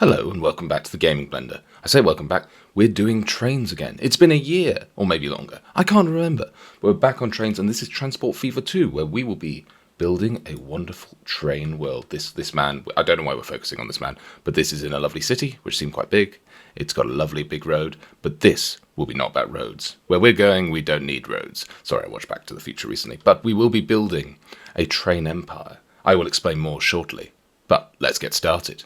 Hello and welcome back to the Gaming Blender. I say welcome back, we're doing trains again. It's been a year, or maybe longer. I can't remember. We're back on trains and this is Transport Fever 2, where we will be building a wonderful train world. This man, I don't know why we're focusing on this man, but this is in a lovely city, which seemed quite big. It's got a lovely big road, but this will be not about roads. Where we're going, we don't need roads. Sorry, I watched Back to the Future recently. But we will be building a train empire. I will explain more shortly. But let's get started.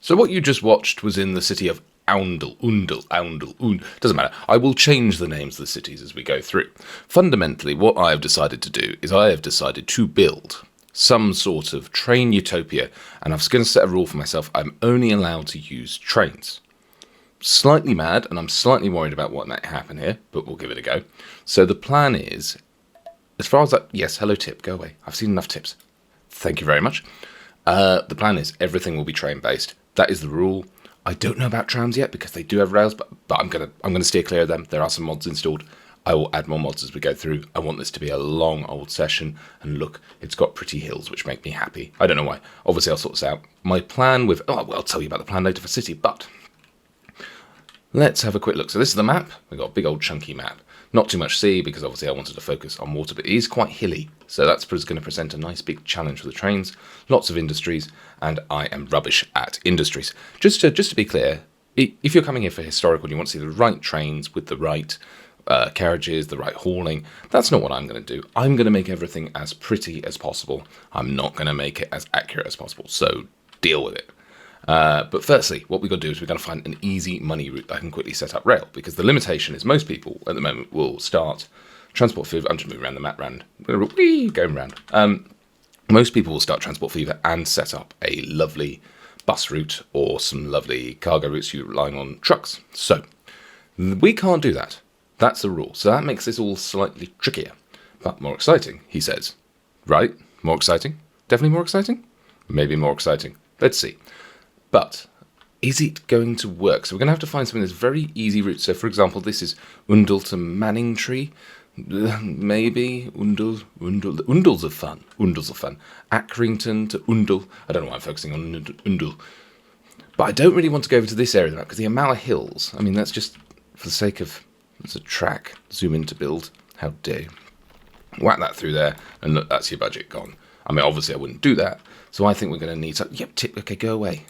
So what you just watched was in the city of Oundle, doesn't matter. I will change the names of the cities as we go through. Fundamentally, what I have decided to do is I have decided to build some sort of train utopia, and I'm going to set a rule for myself. I'm only allowed to use trains. Slightly mad, and I'm slightly worried about what might happen here, but we'll give it a go. So the plan is, as far as that, yes, hello tip, go away. I've seen enough tips. Thank you very much. The plan is everything will be train-based. That is the rule. I don't know about trams yet because they do have rails, but I'm gonna steer clear of them. There are some mods installed. I will add more mods as we go through. I want this to be a long old session, and look, it's got pretty hills which make me happy. I don't know why. Obviously, I'll sort this out. My plan with I'll tell you about the plan later for city, but let's have a quick look. So this is the map. We've got a big old chunky map. Not too much sea because obviously I wanted to focus on water, but it is quite hilly. So that's going to present a nice big challenge for the trains. Lots of industries, and I am rubbish at industries. Just to be clear, if you're coming here for historical and you want to see the right trains with the right carriages, the right hauling, that's not what I'm going to do. I'm going to make everything as pretty as possible. I'm not going to make it as accurate as possible, so deal with it. But firstly, what we've got to do is we're going to find an easy money route that I can quickly set up rail, because the limitation is most people at the moment will start Transport Fever. I'm just moving around the map round. Going around. Most people will start Transport Fever and set up a lovely bus route or some lovely cargo routes you're relying on trucks. So we can't do that. That's the rule. So that makes this all slightly trickier, but more exciting, he says. Right? More exciting? Definitely more exciting? Maybe more exciting. Let's see. But is it going to work? So we're going to have to find something that's very easy route. So for example, this is Oundle to Manningtree. Maybe Oundles are fun. Accrington to Oundle. I don't know why I'm focusing on Oundle. But I don't really want to go over to this area because the amount of hills. I mean, that's just for the sake of it's a track. Zoom in to build. How dare you? Whack that through there, and look, that's your budget gone. I mean, obviously I wouldn't do that. So I think we're going to need something. Yep, tip. Okay, go away.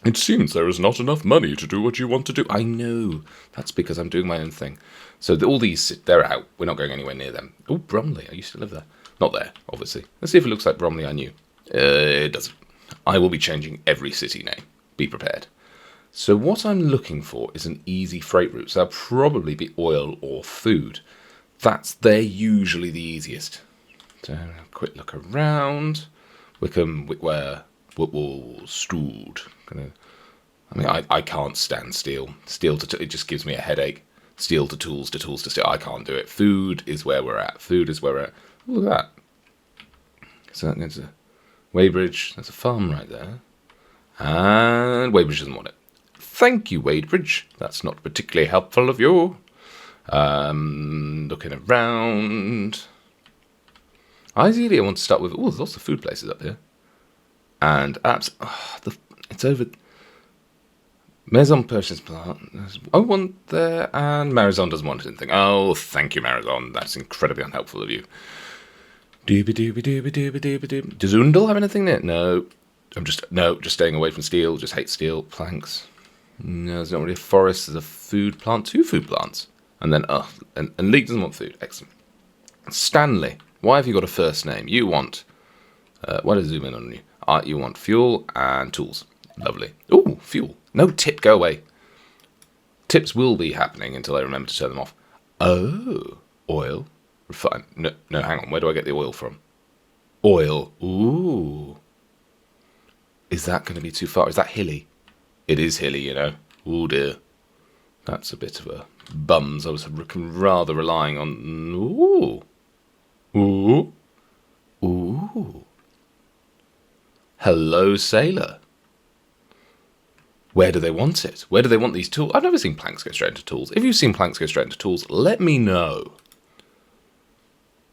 It seems there is not enough money to do what you want to do. I know. That's because I'm doing my own thing. So all these, they're out. We're not going anywhere near them. Oh, Bromley. I used to live there. Not there, obviously. Let's see if it looks like Bromley I knew. It doesn't. I will be changing every city name. Be prepared. So what I'm looking for is an easy freight route. So that'll probably be oil or food. They're usually the easiest. So a quick look around. Wickham, Wickware, Whitwall, Stood. I can't stand steel. Steel to it just gives me a headache. Steel to tools to steel. I can't do it. Food is where we're at. Look at that. So that's a Weybridge. That's a farm right there. And Weybridge doesn't want it. Thank you, Weybridge. That's not particularly helpful of you. Looking around. Ideally, I want to start with. Oh, there's lots of food places up here. And it's over. Maison purchase plant. I want there, and Marizon doesn't want anything. Oh, thank you, Marizon. That's incredibly unhelpful of you. Doobie. Does Oundle have anything there? No. Just staying away from steel. Just hate steel. Planks. No, there's not really a forest. There's a food plant. 2 food plants. And then, and Leek doesn't want food. Excellent. Stanley. Why have you got a first name? You want, why did I zoom in on you? You want fuel and tools. Lovely. Ooh, fuel. No tip, go away. Tips will be happening until I remember to turn them off. Oh, oil. Refine. No, hang on. Where do I get the oil from? Oil. Ooh. Is that going to be too far? Is that hilly? It is hilly, you know. Ooh, dear. That's a bit of a bums. I was rather relying on... Ooh. Hello, sailor. Where do they want it? Where do they want these tools? I've never seen planks go straight into tools. If you've seen planks go straight into tools, let me know.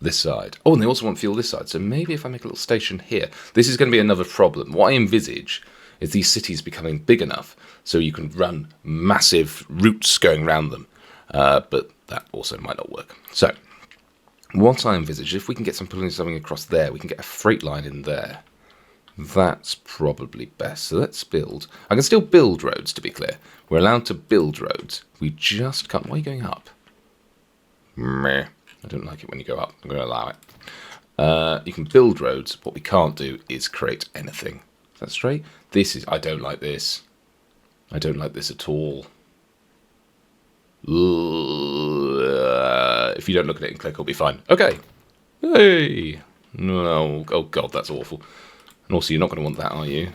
this side. Oh, and they also want fuel this side. So maybe if I make a little station here, this is going to be another problem. What I envisage is these cities becoming big enough so you can run massive routes going around them. But that also might not work. So what I envisage, if we can get something across there, we can get a freight line in there. That's probably best. So let's build. I can still build roads, to be clear. We're allowed to build roads. We just can't. Why are you going up? Meh. I don't like it when you go up. I'm going to allow it. You can build roads. What we can't do is create anything. Is that straight? I don't like this. I don't like this at all. If you don't look at it and click, it'll be fine. Okay. Hey. No. Oh, God, that's awful. And also, you're not going to want that, are you?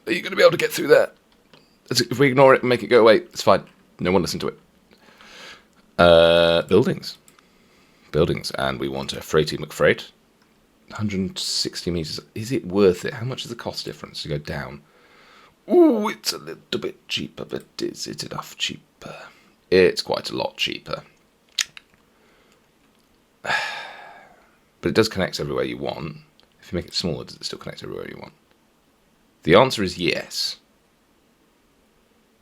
Are you going to be able to get through there? If we ignore it and make it go away, it's fine. No one listen to it. Buildings. Buildings. And we want a Freighty McFreight. 160 metres. Is it worth it? How much is the cost difference to go down? Ooh, it's a little bit cheaper, but is it enough cheaper? It's quite a lot cheaper. But it does connect everywhere you want. If you make it smaller, does it still connect everywhere you want? The answer is yes.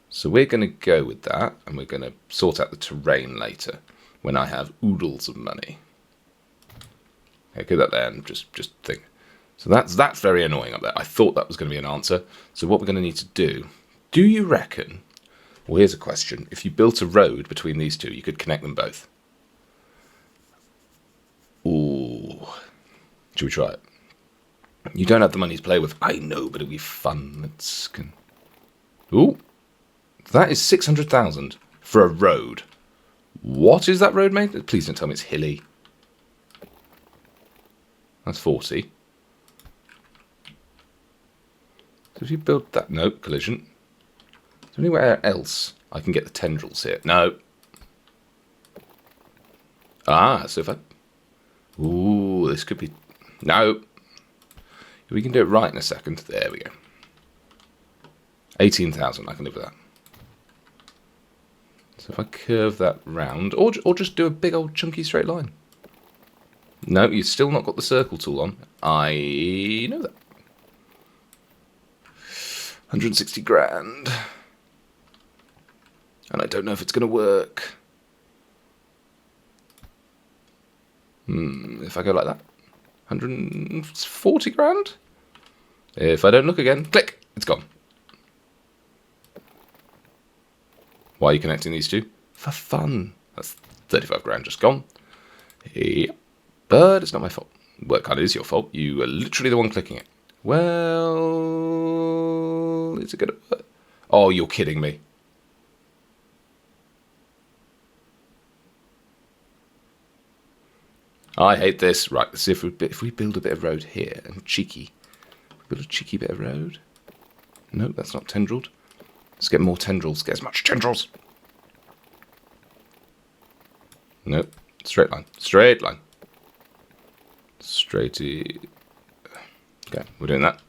So we're going to go with that, and we're going to sort out the terrain later when I have oodles of money. Okay, get that there and just think. So that's very annoying up there. I thought that was going to be an answer. So what we're going to need to do you reckon, well, here's a question, if you built a road between these two, you could connect them both? Ooh. Should we try it? You don't have the money to play with. I know, but it'll be fun. Ooh. That is 600,000 for a road. What is that road made? Please don't tell me it's hilly. That's 40. So if you build that... No, collision. Is there anywhere else I can get the tendrils here? No. So if I... Ooh, this could be... No. We can do it right in a second. There we go. 18,000, I can live with that. So if I curve that round, or just do a big old chunky straight line. No, you've still not got the circle tool on. I know that. 160 grand. And I don't know if it's going to work. If I go like that. 140 grand? If I don't look again, click, it's gone. Why are you connecting these two? For fun. That's 35 grand just gone. Yep. But it's not my fault. Well, it kind of is your fault. You are literally the one clicking it. Well, is it going to work? Oh, you're kidding me. I hate this. Right, let's see if we build a bit of road here and build a cheeky bit of road. Nope, that's not tendrilled. Let's get more tendrils. Get as much tendrils. Nope. Straight line. Straight line. Straighty. Okay, we're doing that.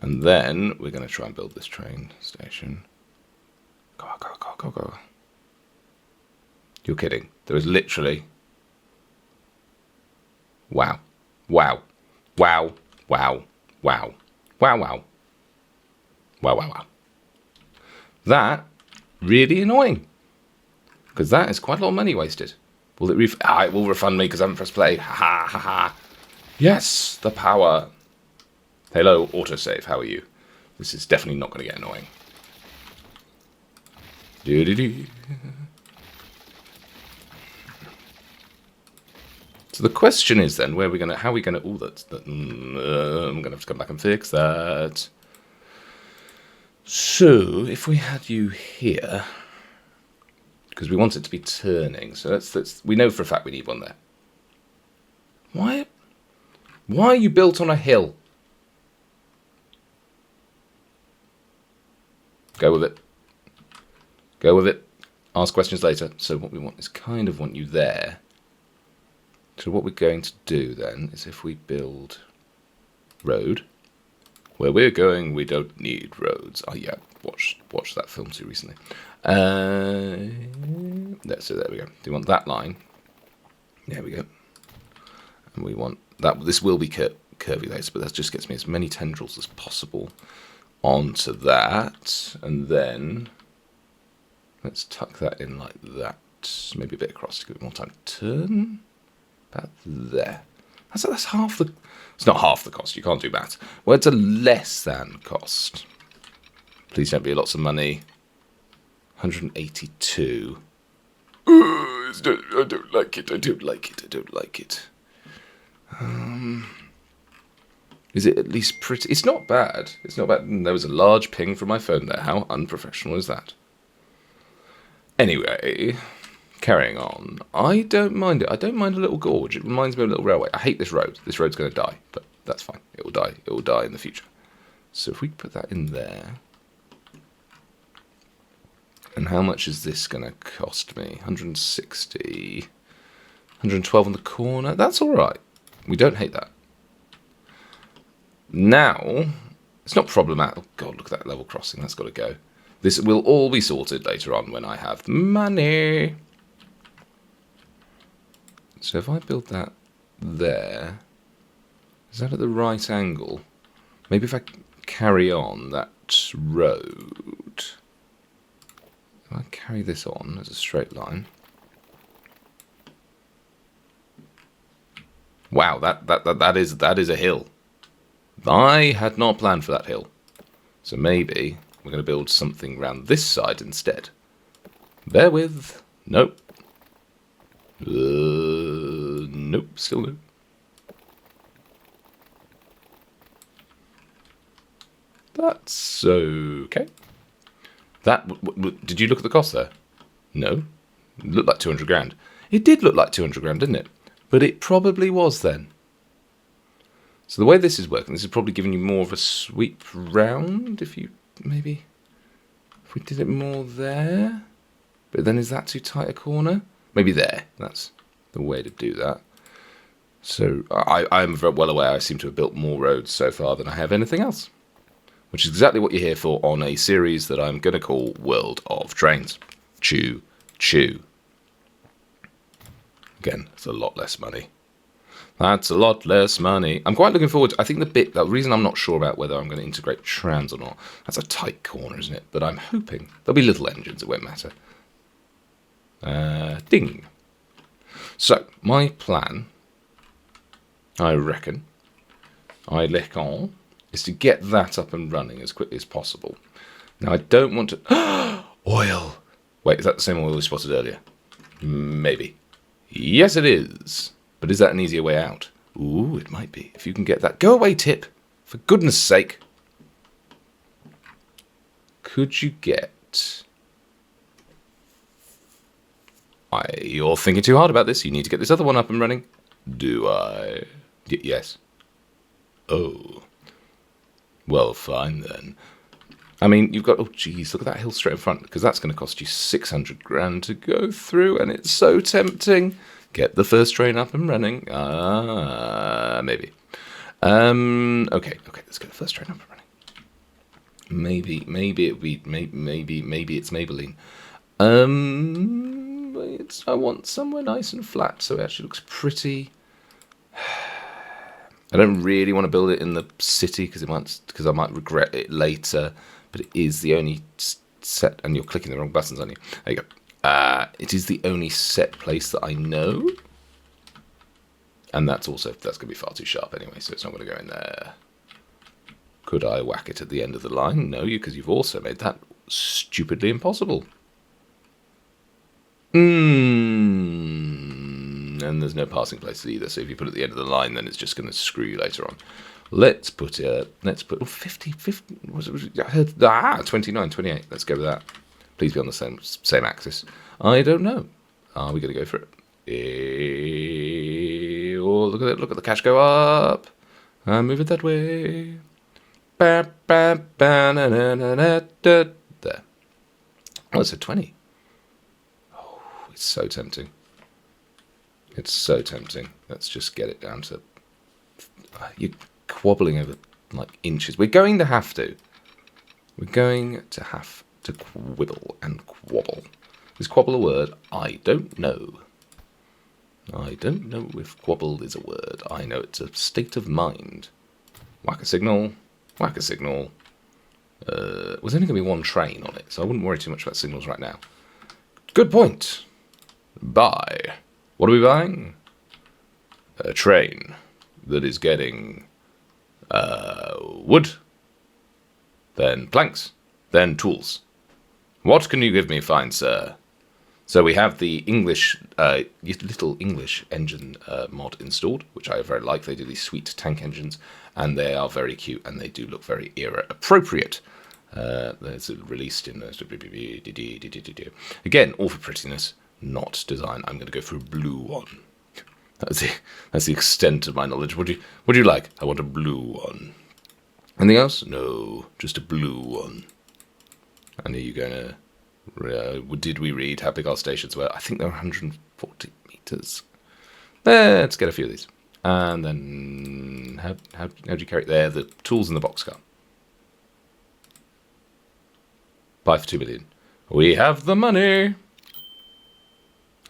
And then we're going to try and build this train station. Go, go, go, go, go. You're kidding. There is literally... Wow. Wow. Wow. Wow. Wow. Wow, wow. Wow, wow, wow. That, really annoying. Because that is quite a lot of money wasted. Will it it will refund me because I haven't pressed play. Ha ha ha ha. Yes, the power. Hello, autosave, how are you? This is definitely not going to get annoying. Doo-doo-doo. So the question is then, how are we going to, I'm going to have to come back and fix that. So, if we had you here, because we want it to be turning, so we know for a fact we need one there. Why are you built on a hill? Go with it. Go with it. Ask questions later. So what we want is kind of want you there. So what we're going to do then is if we build road, where we're going, we don't need roads. Oh yeah, watched that film too recently. So there we go. Do you want that line? There we go. And we want that. This will be curvy later, but that just gets me as many tendrils as possible onto that. And then let's tuck that in like that. Maybe a bit across to give it more time to turn. About there. That's half the... It's not half the cost. You can't do that. Well, it's a less than cost. Please don't be lots of money. 182. I don't like it. I don't like it. I don't like it. Is it at least pretty? It's not bad. It's not bad. There was a large ping from my phone there. How unprofessional is that? Anyway, carrying on. I don't mind it. I don't mind a little gorge. It reminds me of a little railway. I hate this road. This road's going to die, but that's fine. It will die. It will die in the future. So if we put that in there... And how much is this going to cost me? 160. 112 on the corner. That's all right. We don't hate that. Now, it's not problematic. Oh, God, look at that level crossing. That's got to go. This will all be sorted later on when I have money. So if I build that there, is that at the right angle? Maybe if I carry on that road... I carry this on as a straight line. Wow, that is a hill. I had not planned for that hill. So maybe we're going to build something around this side instead. Bear with. Nope. Nope, still no. That's okay. That did you look at the cost there? No. It looked like 200 grand. It did look like 200 grand, didn't it? But it probably was then. So the way this is working, this is probably giving you more of a sweep round. If we did it more there. But then is that too tight a corner? Maybe there. That's the way to do that. So I'm very well aware I seem to have built more roads so far than I have anything else. Which is exactly what you're here for on a series that I'm going to call World of Trains. Choo, choo. Again, it's a lot less money. That's a lot less money. I'm quite looking forward to... I think the reason I'm not sure about whether I'm going to integrate trams or not, that's a tight corner, isn't it? But I'm hoping there'll be little engines, it won't matter. Ding. So, my plan, I reckon, is to get that up and running as quickly as possible. Now, I don't want to... Oil! Wait, is that the same oil we spotted earlier? Maybe. Yes, it is. But is that an easier way out? Ooh, it might be. If you can get that... Go away, Tip! For goodness sake! Could you get... You're thinking too hard about this. You need to get this other one up and running. Do I? Yes. Oh. Well, fine then. I mean, you've got... Oh, geez, look at that hill straight in front. Because that's going to cost you 600 grand to go through. And it's so tempting. Get the first train up and running. Maybe. Okay, let's get the first train up and running. Maybe it's Maybelline. I want somewhere nice and flat so it actually looks pretty. I don't really want to build it in the city because I might regret it later. But it is the only set, and you're clicking the wrong buttons, aren't you? There you go. It is the only set place that I know, and that's going to be far too sharp anyway, so it's not going to go in there. Could I whack it at the end of the line? No, because you've also made that stupidly impossible. And there's no passing places either, so if you put it at the end of the line, then it's just going to screw you later on. Let's put 50, I heard, 29, 28, let's go with that. Please be on the same axis. I don't know. Are we going to go for it? Oh, look at it, look at the cash go up. Move it that way. There. Oh, it's a 20. Oh, it's so tempting. It's so tempting. Let's just get it down to... You're quabbling over, like, inches. We're going to have to. We're going to have to quibble and quabble. Is quabble a word? I don't know. I don't know if quabble is a word. I know it's a state of mind. Whack a signal. Whack a signal. Was only going to be one train on it, so I wouldn't worry too much about signals right now. Good point. Buy. What are we buying? A train that is getting wood, then planks, then tools. What can you give me, fine sir? So we have the English, little English engine mod installed, which I very like. They do these sweet tank engines, and they are very cute, and they do look very era appropriate. There's released in again, all for prettiness, not design. I'm going to go for a blue one. That's the extent of my knowledge. What do you like? I want a blue one. Anything else? No, just a blue one. And are you going to? Did we read how big our stations were? I think they're 140 meters. Let's get a few of these. And then how do you carry it there? The tools in the boxcar. Buy for 2 million. We have the money.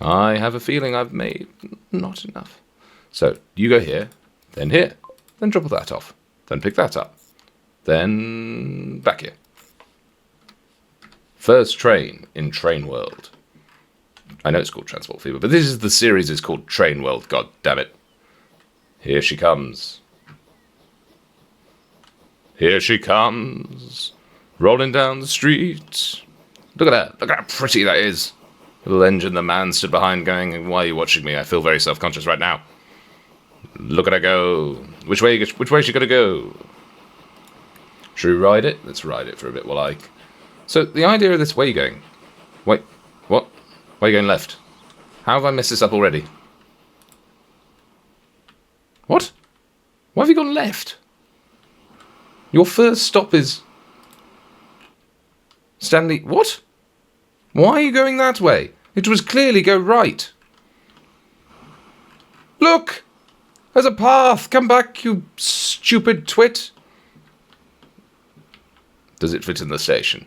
I have a feeling I've made not enough. So you go here, then drop that off, then pick that up, then back here. First train in Train World. I know it's called Transport Fever, but the series is called Train World, god damn it. Here she comes. Here she comes. Rolling down the street. Look at that. Look how pretty that is. Little engine the man stood behind going, why are you watching me? I feel very self-conscious right now. Look at her go. Which way is she going to go? Should we ride it? Let's ride it for a bit while I... So, the idea of this, where are you going? Wait, what? Why are you going left? How have I messed this up already? What? Why have you gone left? Your first stop is... Stanley... What? Why are you going that way? It was clearly go right. Look! There's a path! Come back, you stupid twit! Does it fit in the station?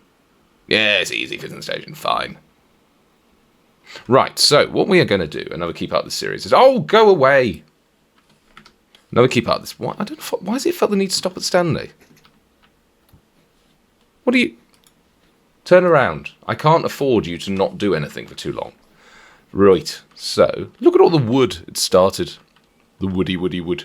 Yeah, it's easy, fit in the station, fine. Right, so what we are going to do, another key part of this series is... Oh, go away! Another key part of this... Why has it felt the need to stop at Stanley? What do you... Turn around. I can't afford you to not do anything for too long. Right, so... Look at all the wood it started. The woody wood.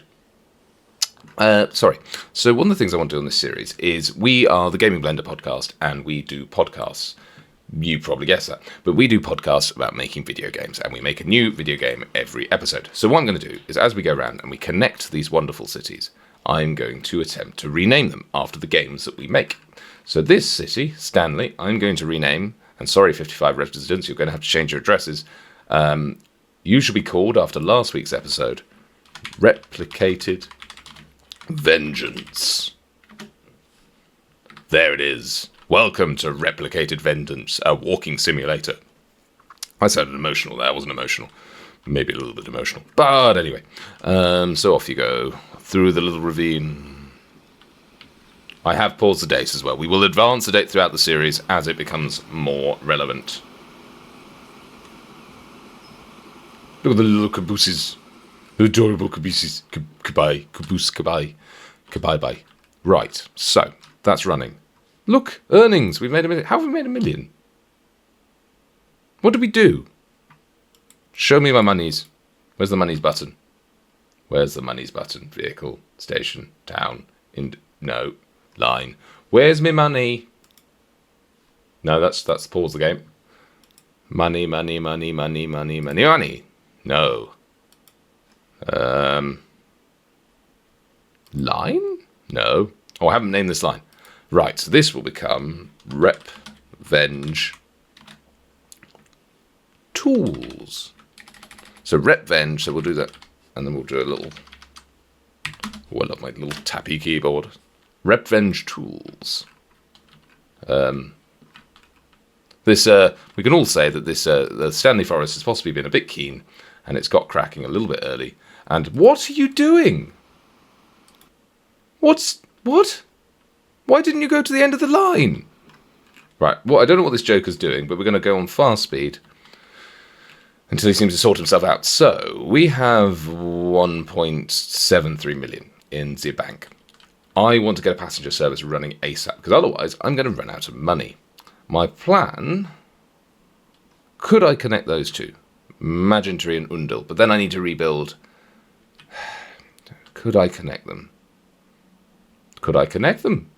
Sorry. So one of the things I want to do on this series is we are the Gaming Blender podcast, and we do podcasts. You probably guessed that. But we do podcasts about making video games, and we make a new video game every episode. So what I'm going to do is as we go around and we connect these wonderful cities, I'm going to attempt to rename them after the games that we make. So this city, Stanley, I'm going to rename, and sorry 55 residents, you're going to have to change your addresses. You should be called, after last week's episode, Replicated Vengeance. There it is. Welcome to Replicated Vengeance, a walking simulator. I sounded emotional there, I wasn't emotional. Maybe a little bit emotional. But anyway, so off you go, through the little ravine. I have paused the date as well. We will advance the date throughout the series as it becomes more relevant. Look at the little cabooses. The adorable cabooses. Kabai. Caboose. Kabai. Kabai. Right, so, that's running. Look, earnings. We've made $1 million. How have we made $1 million? What did we do? Show me my monies. Where's the monies button? Where's the monies button? Vehicle, station, town, no, line. Where's me money? No, that's pause the game. Money. No. Line? No. Oh, I haven't named this line. Right, so this will become Rep Venge Tools. So Rep Venge, so we'll do that. And then we'll do a little... Oh, I love my little tappy keyboard. Rep Venge Tools. This we can all say that this the Stanley Forest has possibly been a bit keen, and it's got cracking a little bit early. And what are you doing? What? Why didn't you go to the end of the line? Right, well, I don't know what this Joker's doing, but we're going to go on fast speed. until he seems to sort himself out. So we have 1.73 million in the bank. I want to get a passenger service running ASAP, because otherwise I'm going to run out of money. My plan... Could I connect those two? Magentry and Undel. But then I need to rebuild... Could I connect them? Could I connect them?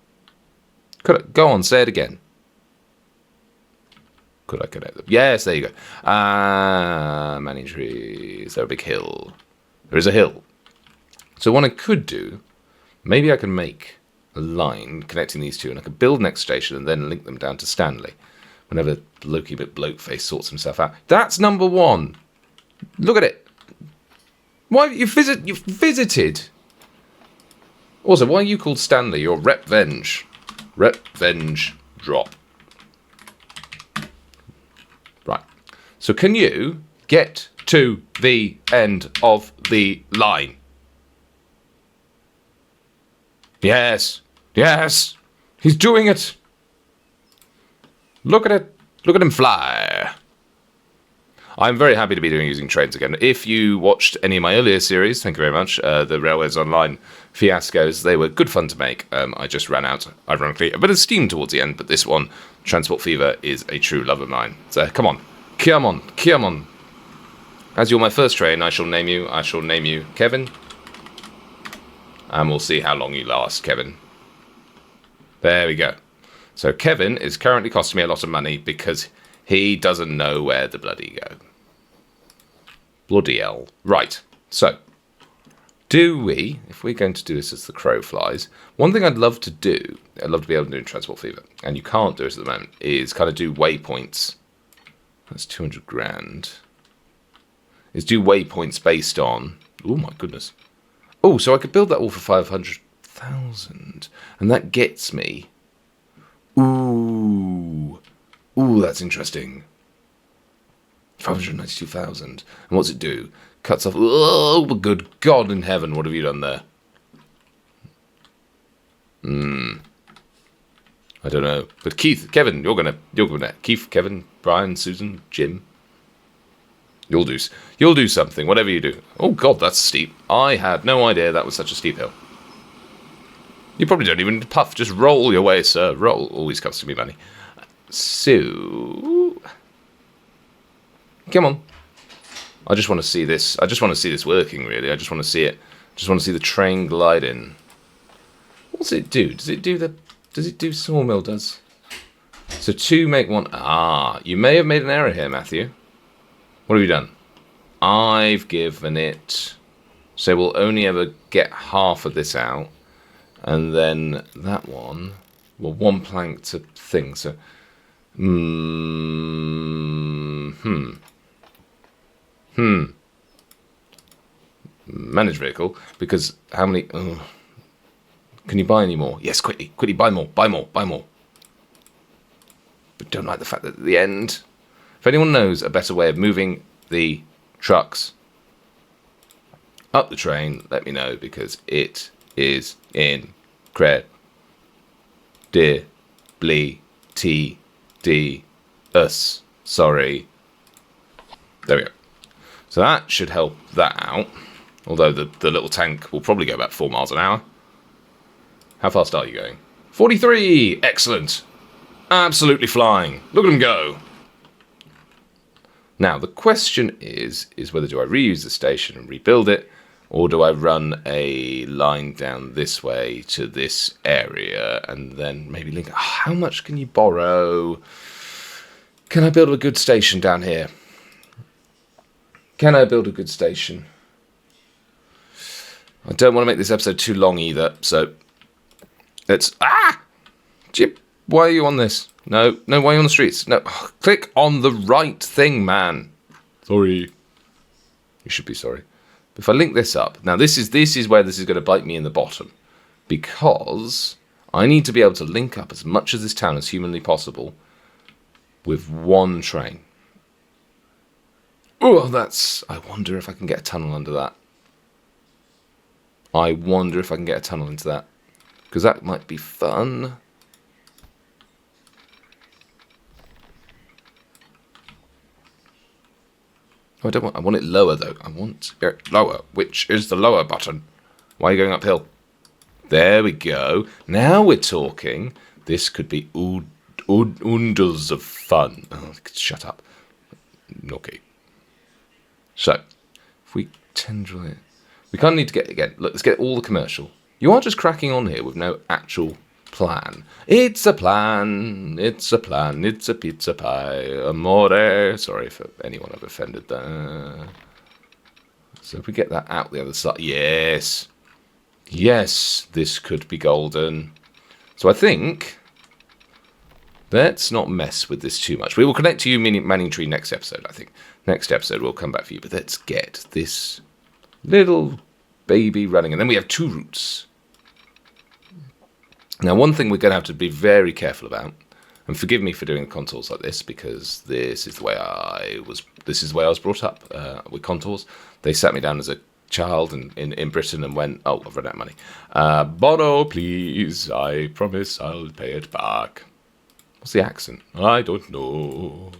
Go on, say it again. Could I connect them? Yes, there you go. Magentry. Is there a big hill? There is a hill. So what I could do... Maybe I can make a line connecting these two, and I could build next station and then link them down to Stanley. Whenever Loki Blokeface sorts himself out. That's number one. Look at it. Why you visited? Also, why are you called Stanley? You're Revenge. Revenge drop. Right. So can you get to the end of the line? Yes. Yes. He's doing it. Look at it. Look at him fly. I'm very happy to be using trains again. If you watched any of my earlier series, thank you very much. The Railways Online fiascos, they were good fun to make. I just ran out, ironically, a bit of steam towards the end, but this one, Transport Fever, is a true love of mine. So come on. Come on. Come on. As you're my first train, I shall name you Kevin. And we'll see how long you last, Kevin. There we go. So Kevin is currently costing me a lot of money because he doesn't know where the bloody go. Bloody hell. Right. So, do we, if we're going to do this as the crow flies, one thing I'd love to do, I'd love to be able to do in Transport Fever, and you can't do it at the moment, is kind of do waypoints. That's 200 grand. Is do waypoints based on, oh my goodness. Oh, so I could build that all for 500,000. And that gets me... Ooh, that's interesting. 592,000. And what's it do? Cuts off... Oh, good God in heaven, what have you done there? I don't know. But Keith, Kevin, you're gonna... Keith, Kevin, Brian, Susan, Jim... You'll do something, whatever you do. Oh God, that's steep. I had no idea that was such a steep hill. You probably don't even puff, just roll your way, sir. Roll always costs me money. So, come on. I just want to see this. I just want to see this working, really. I just want to see it. Just want to see the train glide in. What's it do? Does it do sawmill does? So 2 make 1. Ah, you may have made an error here, Matthew. What have you done? I've given it... So we'll only ever get half of this out. And then that one... Well, 1 plank to thing. So... Manage vehicle. Because how many... Can you buy any more? Yes, quickly. Quickly, buy more. Buy more. Buy more. But don't like the fact that at the end... If anyone knows a better way of moving the trucks up the train, let me know, because it is incredible. Us. Sorry. There we go. So that should help that out. Although the little tank will probably go about 4 miles an hour. How fast are you going? 43! Excellent. Absolutely flying. Look at them go. Now, the question is whether do I reuse the station and rebuild it, or do I run a line down this way to this area and then maybe link... Oh, how much can you borrow? Can I build a good station down here? Can I build a good station? I don't want to make this episode too long either, so let's... Ah! Jip, why are you on this? No, why are you on the streets? No, click on the right thing, man. Sorry. You should be sorry. But if I link this up... Now, this is where this is going to bite me in the bottom. Because I need to be able to link up as much of this town as humanly possible with 1 train. Oh, that's... I wonder if I can get a tunnel under that. I wonder if I can get a tunnel into that. Because that might be fun. Oh, I want it lower, though. I want it lower. Which is the lower button? Why are you going uphill? There we go. Now we're talking. This could be oodles of fun. Oh, shut up. Okay. So, if we tendril it... We kind of need to get, again, look, let's get all the commercial. You are just cracking on here with no actual plan. It's a plan. It's a plan. It's a pizza pie. Amore. Sorry for anyone I've offended there. So if we get that out the other side. Yes. Yes, this could be golden. So I think... Let's not mess with this too much. We will connect to you, Manning Tree, next episode, I think. Next episode, we'll come back for you. But let's get this little baby running. And then we have 2 routes. Now, one thing we're going to have to be very careful about, and forgive me for doing contours like this, because this is the way I was brought up with contours. They sat me down as a child in Britain and went, oh, I've run out of money. Bono, please, I promise I'll pay it back. What's the accent? I don't know.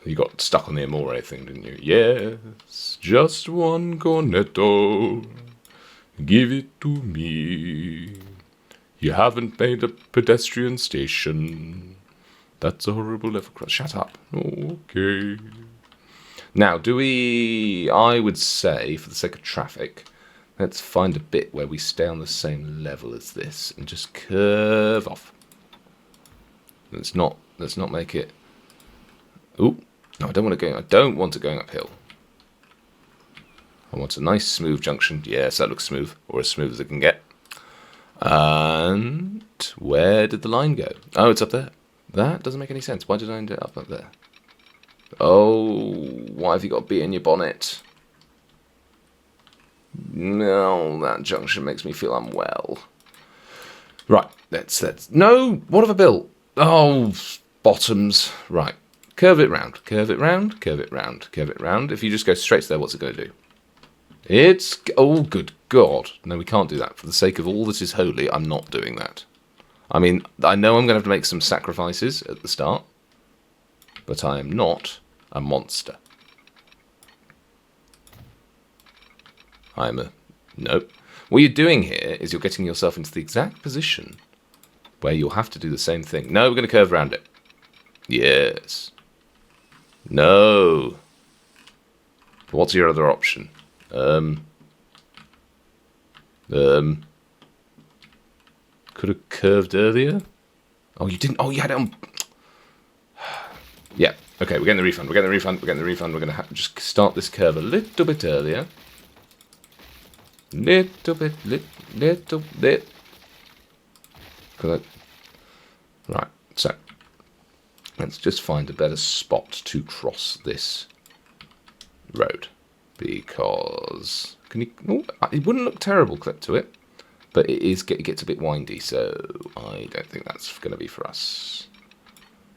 You got stuck on the Amore thing, didn't you? Yes, just one cornetto. Give it to me. You haven't made a pedestrian station. That's a horrible level cross. Shut up. Okay. Now, I would say, for the sake of traffic, let's find a bit where we stay on the same level as this and just curve off. Let's not make it... Ooh. No, I don't want it going uphill. I want a nice smooth junction. Yes, that looks smooth, or as smooth as it can get. And where did the line go? Oh, it's up there. That doesn't make any sense. Why did I end it up there? Oh, why have you got a bee in your bonnet? No, that junction makes me feel unwell. Right, let's... No, what have I built? Oh, bottoms. Right. Curve it round, curve it round, curve it round, curve it round. If you just go straight to there, what's it going to do? It's... Oh, good God. No, we can't do that. For the sake of all that is holy, I'm not doing that. I mean, I know I'm going to have to make some sacrifices at the start, but I am not a monster. I'm a... Nope. What you're doing here is you're getting yourself into the exact position where you'll have to do the same thing. No, we're going to curve around it. Yes. No. What's your other option? Could have curved earlier. Oh, you didn't. Oh, you had it on. Yeah. Okay, we're getting the refund. We're getting the refund. We're getting the refund. We're going to just start this curve a little bit earlier. Little bit. Right. So let's just find a better spot to cross this road, because it wouldn't look terrible clipped to it, but it gets a bit windy, so I don't think that's going to be for us.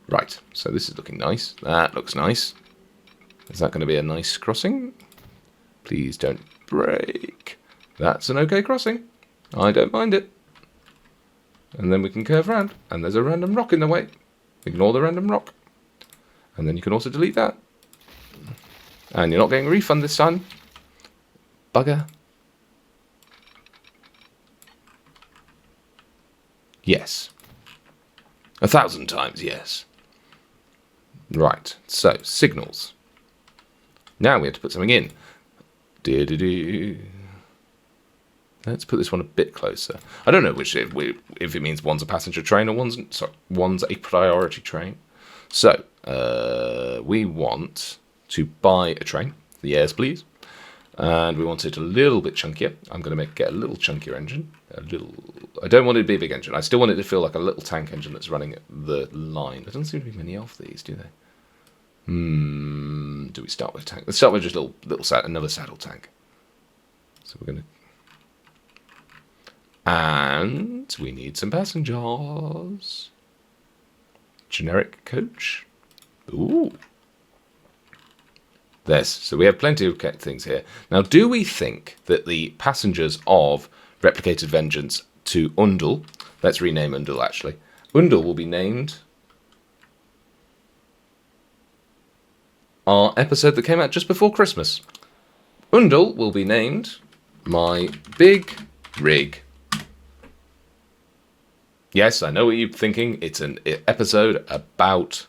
Right, so this is looking nice. That looks nice. Is that going to be a nice crossing? Please don't break. That's an okay crossing. I don't mind it. And then we can curve around, and there's a random rock in the way. Ignore the random rock. And then you can also delete that. And you're not getting a refund this time. Bugger. Yes. 1,000 times, yes. Right, so, signals. Now we have to put something in. Let's put this one a bit closer. I don't know if it means one's a passenger train or one's a priority train. So, we want to buy a train. The airs, please. And we want it a little bit chunkier. I'm going to get a little chunkier engine. I don't want it to be a big engine. I still want it to feel like a little tank engine that's running the line. There doesn't seem to be many of these, do they? Do we start with tank? Let's start with just another saddle tank. So we're going to... And we need some passengers. Generic coach. Ooh. So we have plenty of things here. Now, do we think that the passengers of Replicated Vengeance to Undul, let's rename Undul actually, Undul will be named our episode that came out just before Christmas. Undul will be named My Big Rig. Yes, I know what you're thinking. It's an episode about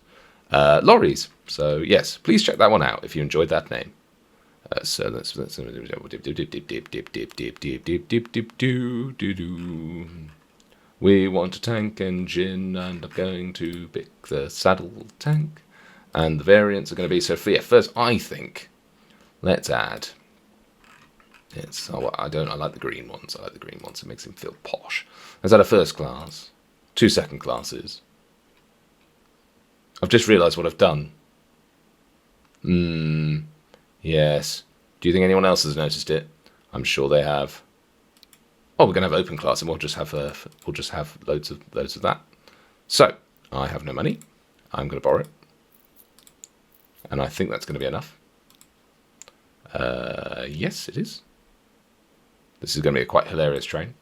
lorries. So yes, please check that one out if you enjoyed that name. So let's we want a tank engine, and I'm going to pick the saddle tank, and the variants are going to be so. Yeah, first I think let's add. I like the green ones. I like the green ones. It makes him feel posh. Let's add a first class, 2 second classes. I've just realised what I've done. Yes. Do you think anyone else has noticed it? I'm sure they have. Oh, we're going to have open class, and we'll just have loads of that. So I have no money. I'm going to borrow it, and I think that's going to be enough. Yes, it is. This is going to be a quite hilarious train.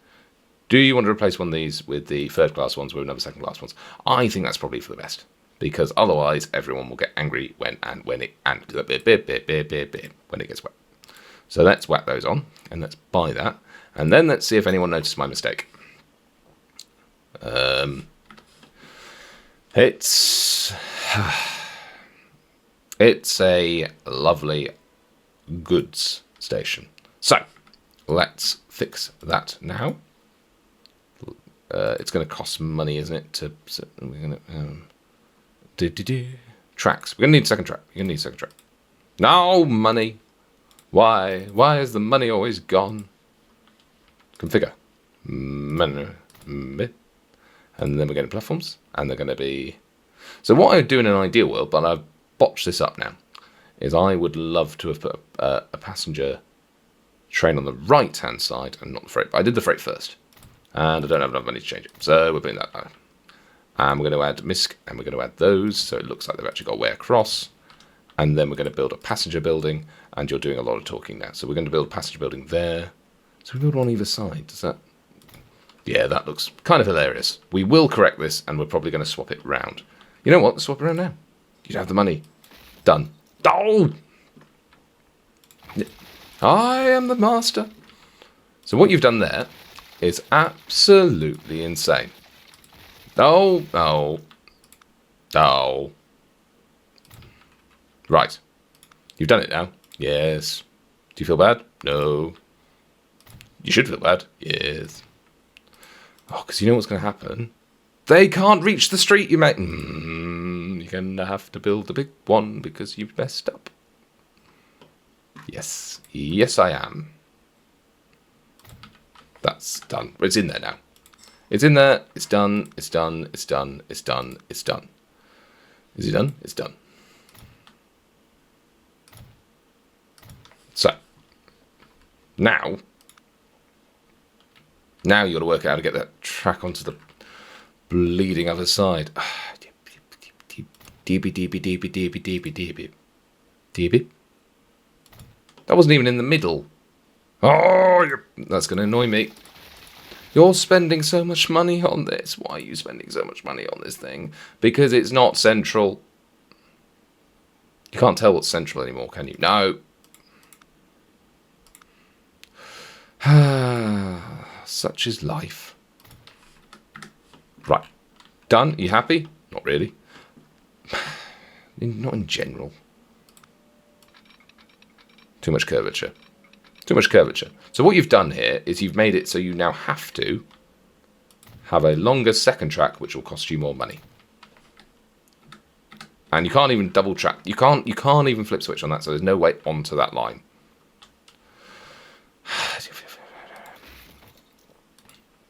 Do you want to replace one of these with the third class ones with another second class ones? I think that's probably for the best, because otherwise everyone will get angry when it gets wet. So let's whack those on, and let's buy that, and then let's see if anyone noticed my mistake. It's a lovely goods station. So let's fix that now. It's going to cost money, isn't it? We're going to tracks. We're going to need a second track. No money. Why? Why is the money always gone? Configure. And then we're getting platforms, and they're going to be. So what I would do in an ideal world, but I've botched this up now, is I would love to have put a passenger train on the right-hand side and not the freight. But I did the freight first, and I don't have enough money to change it. So we're putting that down. And we're going to add MISC, and we're going to add those, so it looks like they've actually got way across. And then we're going to build a passenger building, and you're doing a lot of talking now. So we're going to build a passenger building there. So we build one on either side. Does that? Yeah, that looks kind of hilarious. We will correct this, and we're probably going to swap it round. You know what? Let's swap it around now. You don't have the money. Done. Oh! I am the master. So what you've done there is absolutely insane. Oh. Right. You've done it now. Yes. Do you feel bad? No. You should feel bad. Yes. Oh, because you know what's going to happen? They can't reach the street you made. You're going to have to build a big one because you've messed up. Yes. Yes, I am. That's done. It's in there now. It's in there. It's done. It's done. It's done. It's done. It's done. Is it done? It's done. So, now you got to work out how to get that track onto the bleeding other side. DB. That wasn't even in the middle. Oh, that's going to annoy me. You're spending so much money on this. Why are you spending so much money on this thing? Because it's not central. You can't tell what's central anymore, can you? No. Such is life. Right. Done. Are you happy? Not really. Not in general. Too much curvature. Too much curvature. So what you've done here is you've made it so you now have to have a longer second track, which will cost you more money. And you can't even double track. You can't even flip switch on that, so there's no way onto that line.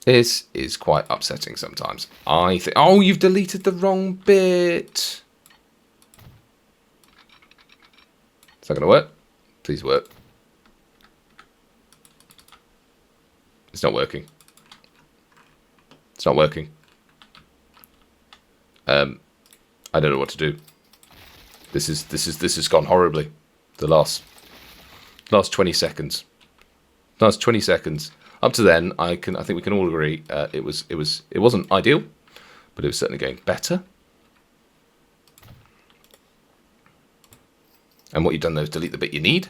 This is quite upsetting sometimes. I think. Oh, you've deleted the wrong bit. Is that going to work? Please work. It's not working. It's not working. I don't know what to do. This has gone horribly. The last 20 seconds. Last 20 seconds. Up to then, I think we can all agree it wasn't ideal, but it was certainly going better. And what you've done, though, is delete the bit you need.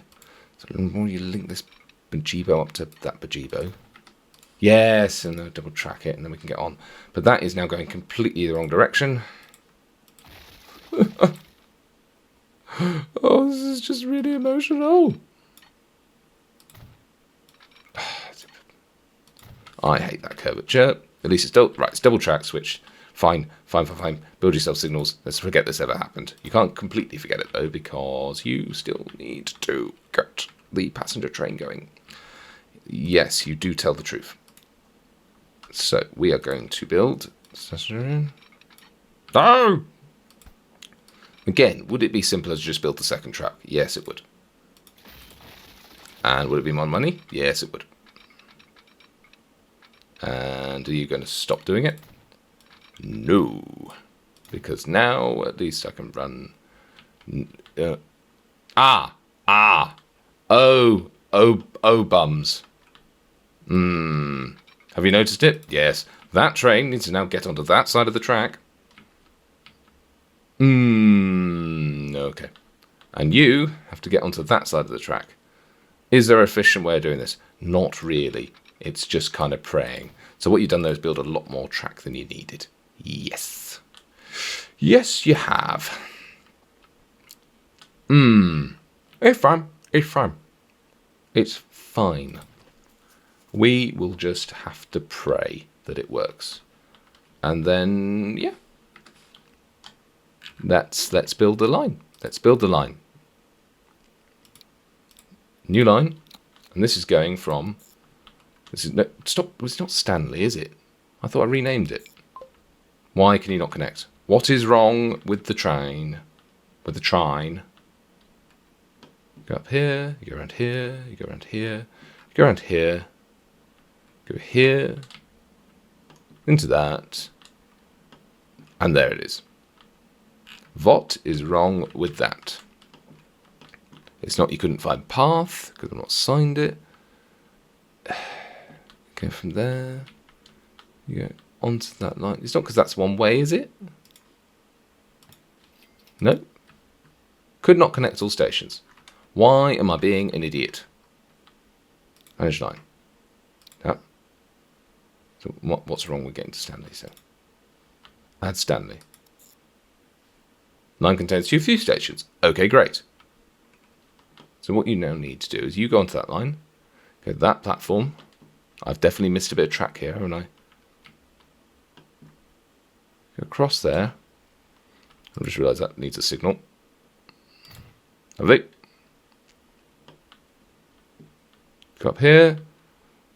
So you link this bejibo up to that bejibo. Yes, and then double track it, and then we can get on. But that is now going completely the wrong direction. Oh, this is just really emotional. I hate that curvature. At least it's it's double track switch. Fine. Build yourself signals. Let's forget this ever happened. You can't completely forget it, though, because you still need to get the passenger train going. Yes, you do tell the truth. So we are going to build... No! Again, would it be simpler to just build the second track? Yes, it would. And would it be more money? Yes, it would. And are you going to stop doing it? No. Because now, at least I can run... Oh, bums. Have you noticed it? Yes. That train needs to now get onto that side of the track. Okay. And you have to get onto that side of the track. Is there an efficient way of doing this? Not really. It's just kind of praying. So what you've done there is build a lot more track than you needed. Yes. Yes, you have. It's fine. It's fine. It's fine. We will just have to pray that it works. And then, yeah. Let's build the line. Let's build the line. New line. And this is going from... This is stop. It's not Stanley, is it? I thought I renamed it. Why can you not connect? What is wrong with the train? With the train? Go up here. You go around here. You go around here. You go around here. Go here. Into that. And there it is. What is wrong with that? It's not you couldn't find path because I've not signed it. Go from there. You go onto that line. It's not because that's one way, is it? No. Could not connect all stations. Why am I being an idiot? Manage line. Yeah. So what's wrong with getting to Stanley? So add Stanley. Line contains too few stations. Okay, great. So what you now need to do is you go onto that line, go to that platform. I've definitely missed a bit of track here, haven't I? Go across there. I just realised that needs a signal. Lovely. Go up here.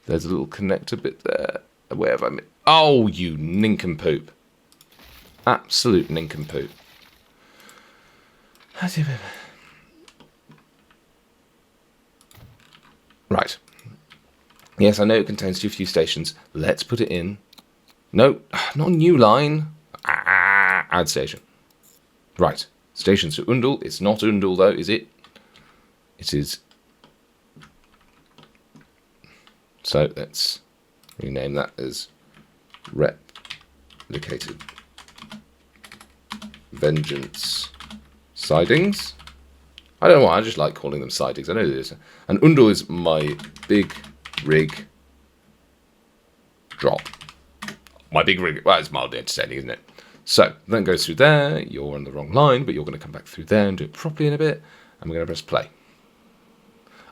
There's a little connector bit there. Where have I missed? Oh, you nincompoop. Absolute nincompoop. Right. Yes, I know it contains too few stations. Let's put it in. No, not a new line. Add station. Right. Stations to Undul. It's not Undul, though, is it? It is. So let's rename that as Replicated Vengeance Sidings. I don't know why, I just like calling them sidings. I know this. And Undul is my big rig drop. My big rig. Well, it's mildly entertaining, isn't it? So, then goes through there. You're on the wrong line, but you're going to come back through there and do it properly in a bit. And we're going to press play.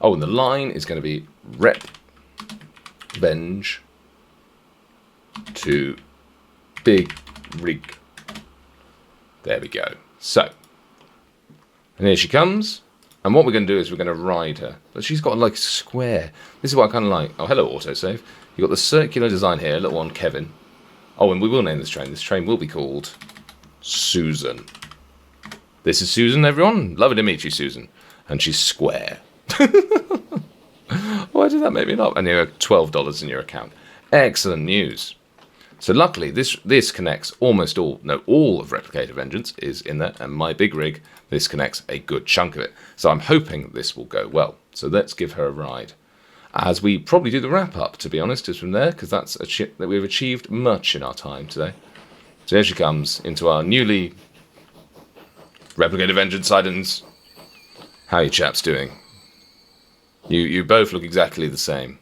Oh, and the line is going to be rep venge to big rig. There we go. So, and here she comes. And what we're going to do is we're going to ride her. But she's got like a square. This is what I kind of like. Oh, hello, autosave. You've got the circular design here. Little one, Kevin. Oh, and we will name this train. This train will be called Susan. This is Susan, everyone. Lovely to meet you, Susan. And she's square. Why did that make me laugh? And you have $12 in your account. Excellent news. So luckily, this connects almost all, no, all of Replicated Vengeance is in there, and my big rig, this connects a good chunk of it. So I'm hoping this will go well. So let's give her a ride. As we probably do the wrap-up, to be honest, is from there, because that's a ship that we've achieved much in our time today. So here she comes into our newly Replicated Vengeance sidings. How are you chaps doing? You both look exactly the same.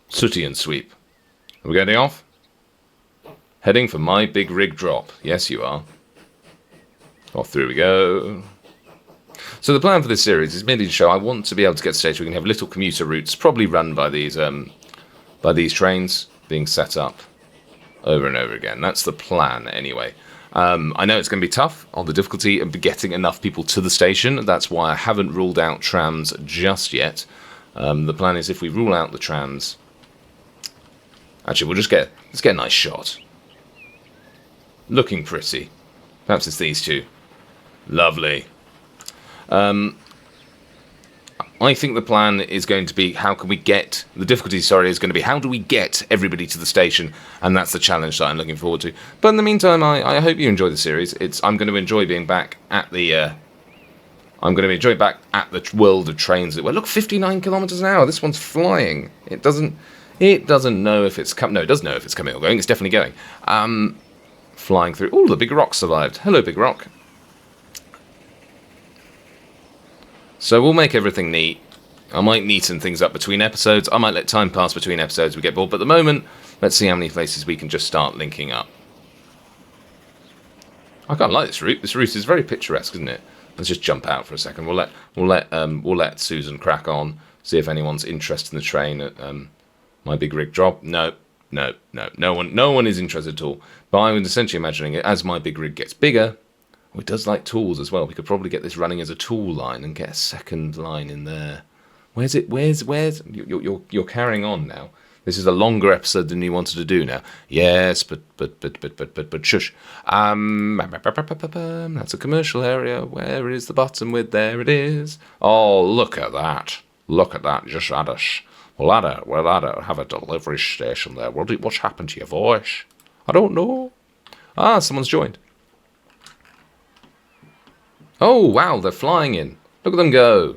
Sooty and Sweep. Are we getting off? Heading for my big rig drop. Yes, you are. Off through we go. So the plan for this series is merely to show I want to be able to get to a stage where we can have little commuter routes, probably run by these trains being set up over and over again. That's the plan, anyway. I know it's going to be tough on the difficulty of getting enough people to the station. That's why I haven't ruled out trams just yet. The plan is if we rule out the trams... Actually, let's get a nice shot. Looking pretty. Perhaps it's these two. Lovely. I think the plan is going to be how do we get everybody to the station, and that's the challenge that I'm looking forward to. But in the meantime, I hope you enjoy the series. I'm going to enjoy being back at the world of trains. Well, look, 59 kilometers an hour. This one's flying. It doesn't know if it's coming. No, it does know if it's coming or going. It's definitely going. Flying through. Oh, the big rock survived. Hello, big rock. So we'll make everything neat. I might neaten things up between episodes. I might let time pass between episodes. We get bored. But at the moment, let's see how many places we can just start linking up. I quite like this route. This route is very picturesque, isn't it? Let's just jump out for a second. We'll let Susan crack on. See if anyone's interested in the train at my big rig drop. No one is interested at all. But I was essentially imagining it as my big rig gets bigger. Oh, it does like tools as well. We could probably get this running as a tool line and get a second line in there. Where's it? Where's you're carrying on now. This is a longer episode than you wanted to do now. Yes, but shush. That's a commercial area. Where is the button with? There it is. Oh, look at that. Look at that. Just add us. We'll have a delivery station there. What's happened to your voice? I don't know. Ah, someone's joined. Oh, wow, they're flying in. Look at them go.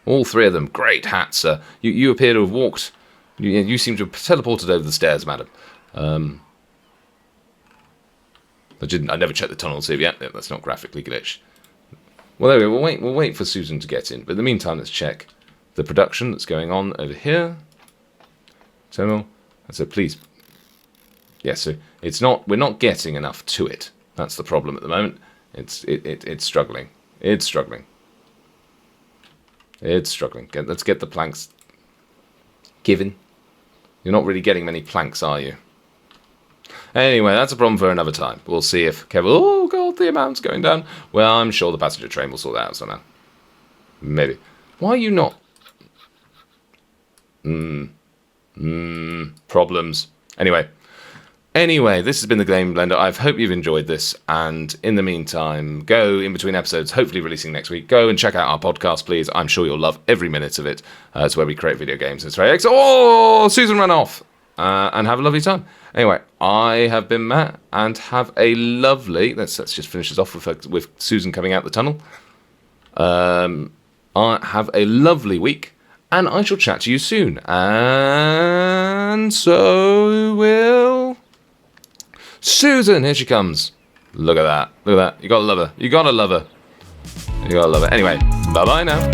All three of them. Great hats, sir. You appear to have walked. You seem to have teleported over the stairs, madam. I never checked the tunnel to see if that's not graphically glitched. Well, there we go. We'll wait for Susan to get in. But in the meantime, let's check the production that's going on over here. Terminal. So please. Yeah, so we're not getting enough to it. That's the problem at the moment. It's struggling. It's struggling. Let's get the planks given. You're not really getting many planks, are you? Anyway, that's a problem for another time. We'll see if Kevin... Oh, God, the amount's going down. Well, I'm sure the passenger train will sort that out somehow. Maybe. Why are you not... Problems. Anyway, this has been the Game Blender. I hope you've enjoyed this. And in the meantime, go in between episodes, hopefully releasing next week. Go and check out our podcast, please. I'm sure you'll love every minute of it. It's where we create video games. It's very exciting. Oh, Susan ran off. And have a lovely time. Anyway, I have been Matt, and have a lovely... Let's just finish this off with Susan coming out the tunnel. Have a lovely week, and I shall chat to you soon. And so will... Susan, here she comes. Look at that. You gotta love her. You gotta love her. Anyway, bye-bye now.